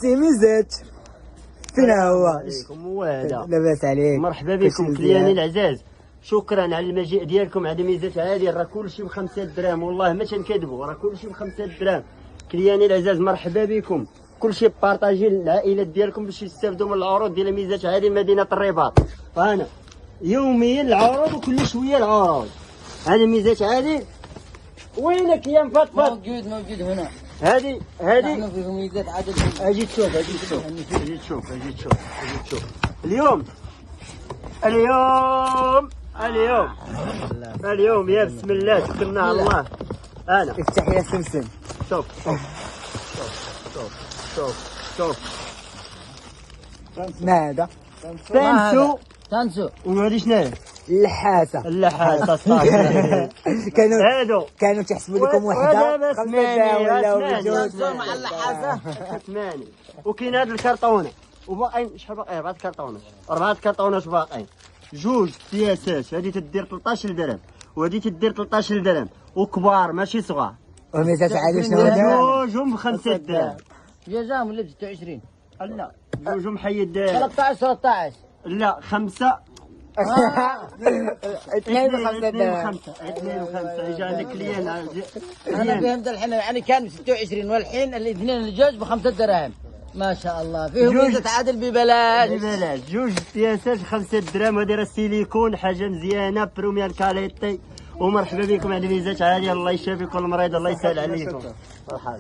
السي ميزات فينا هو؟ عليكم وهذا لاباس عليك؟ مرحبا بكم كلياني العزاز. شكرا على المجيء ديالكم. هذه ميزات عاليه، راه كلشي ب5 دراهم، والله ما تنكذبوا، راه كلشي ب5 دراهم. كلياني العزاز مرحبا بكم. كلشي بارطاجي للعائلات ديالكم باش يستافدوا من العروض ديال ميزات هذه مدينه الرباط. فانا يوميا العروض وكل شويه العروض. هذه ميزات هذه وينك يا مفطفط؟ موجود هنا. هذه نحن في ميزات عدد. اجي تشوف اليوم يا بسم الله توكلنا على الله. انا افتح يا سمسم. شوف ما هذا؟ تنسو وهذه شنو؟ اللحاسه كانوا تحسبوا لكم وحده 5 دراهم ولا بجوج مع اللحاسه. 8. وكاين هاد الكرتونه وباقيين شحال باقي؟ 4 كرتونات. 4 كرتونات باقيين. جوج سياسات، هذه تدير 13 درهم وهذه تدير 13 درهم وكبار ماشي صغار. وميزات عادي شنو هذا؟ جوجهم ب5 دراهم. جزاهم ولا ب 26؟ لا جوجهم حيد 13 لا 5 2 ب5 دراهم. 2 و5 اجا عندك كليان. انا فهمت الحين، يعني كان ب 26 والحين الاثنين الجوج ب5 دراهم. ما شاء الله فيهم ميزة عادل ببلاش. جوج سياسات 5 دراهم. هذه راه سيليكون، حاجه مزيانه بروميير كاليتي. ومرحبا بكم على ميزات عاليه. الله يشافيكم المريض، الله يسهل عليكم. مرحبا.